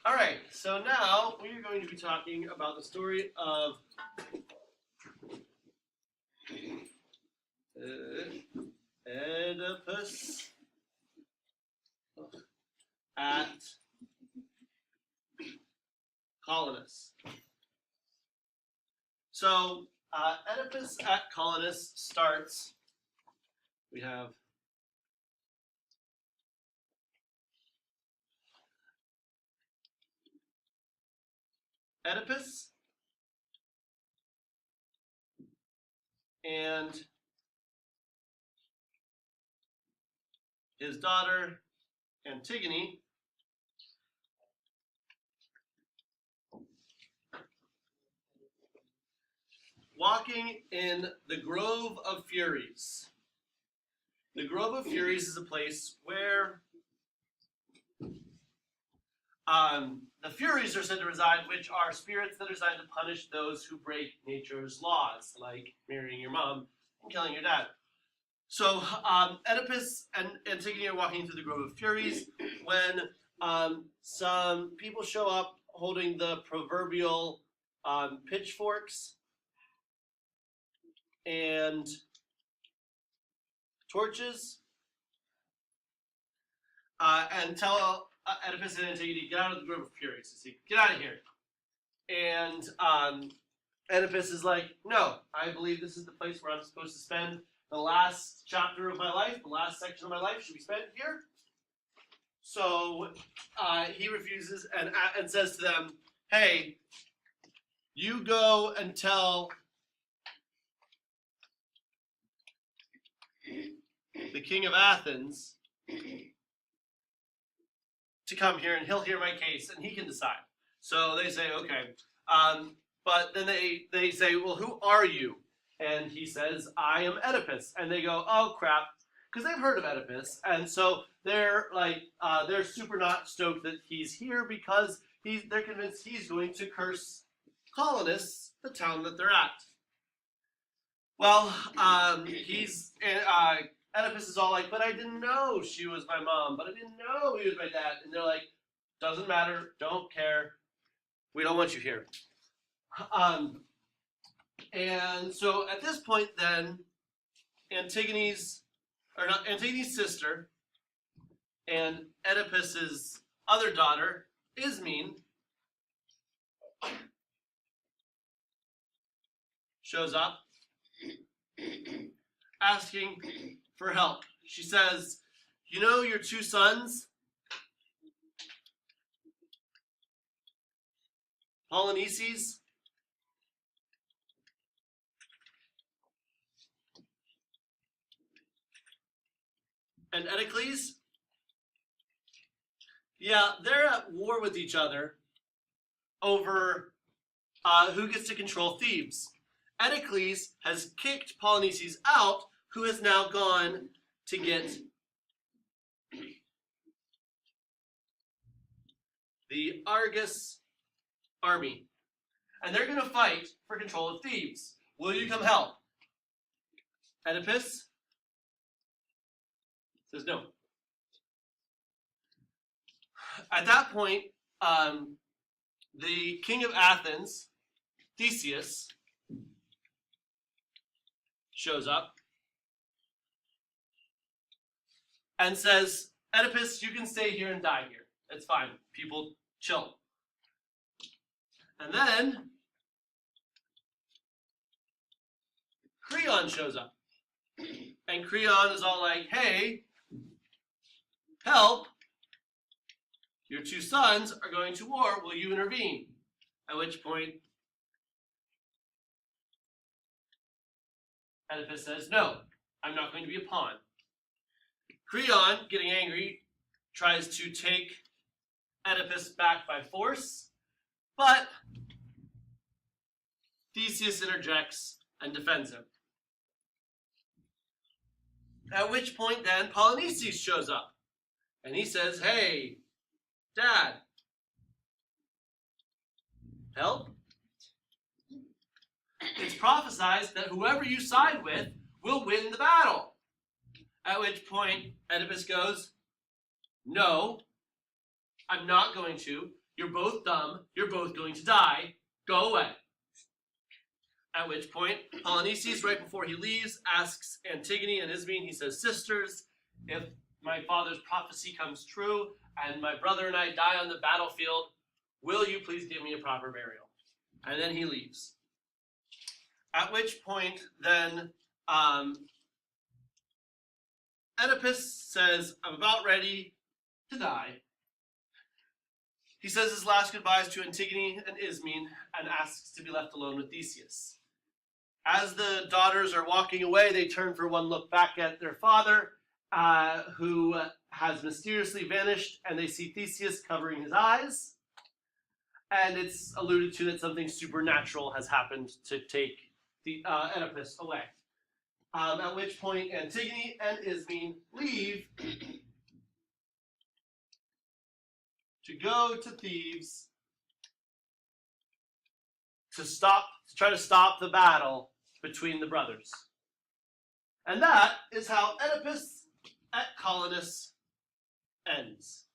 All right, so now we are going to be talking about the story of Oedipus at Colonus. So Oedipus at Colonus starts. We have Oedipus and his daughter Antigone walking in the Grove of Furies. The Grove of Furies is a place where the Furies are said to reside, which are spirits that are designed to punish those who break nature's laws, like marrying your mom and killing your dad. So Oedipus and Antigone are walking through the Grove of Furies when some people show up holding the proverbial pitchforks and torches and tell Oedipus and Antigone, get out of the Grove of Furies. Say, get out of here. And Oedipus is like, no, I believe this is the place where I'm supposed to spend the last chapter of my life, the last section of my life should be spent here. So he refuses and says to them, hey, you go and tell the king of Athens to come here and he'll hear my case and he can decide. So they say, okay. But then they say, well, who are you? And he says, I am Oedipus. And they go, oh, crap. Because they've heard of Oedipus. And so they're like, they're super not stoked that he's here because they're convinced he's going to curse Colonus, the town that they're at. Well, Oedipus is all like, but I didn't know she was my mom, but I didn't know he was my dad. And they're like, doesn't matter, don't care, we don't want you here. And so at this point then, Antigone's sister and Oedipus's other daughter, Ismene, shows up asking for help. She says, you know your two sons, Polyneices and Oedicles? Yeah, they're at war with each other over who gets to control Thebes. Oedicles has kicked Polyneices out, who has now gone to get the Argus army. And they're going to fight for control of Thebes. Will you come help? Oedipus says no. At that point, the king of Athens, Theseus, shows up and says, Oedipus, you can stay here and die here. It's fine. People chill. And then Creon shows up. And Creon is all like, hey, help. Your two sons are going to war. Will you intervene? At which point Oedipus says, no, I'm not going to be a pawn. Creon, getting angry, tries to take Oedipus back by force, but Theseus interjects and defends him. At which point then Polyneices shows up, and he says, hey, Dad, help? It's prophesied that whoever you side with will win the battle. At which point Oedipus goes, no, I'm not going to. You're both dumb. You're both going to die. Go away. At which point, Polynices, right before he leaves, asks Antigone and Ismene, he says, sisters, if my father's prophecy comes true and my brother and I die on the battlefield, will you please give me a proper burial? And then he leaves. At which point, then, Oedipus says, I'm about ready to die. He says his last goodbyes to Antigone and Ismene and asks to be left alone with Theseus. As the daughters are walking away, they turn for one look back at their father, who has mysteriously vanished, and they see Theseus covering his eyes. And it's alluded to that something supernatural has happened to take the Oedipus away. At which point Antigone and Ismene leave to go to Thebes to try to stop the battle between the brothers. And that is how Oedipus at Colonus ends.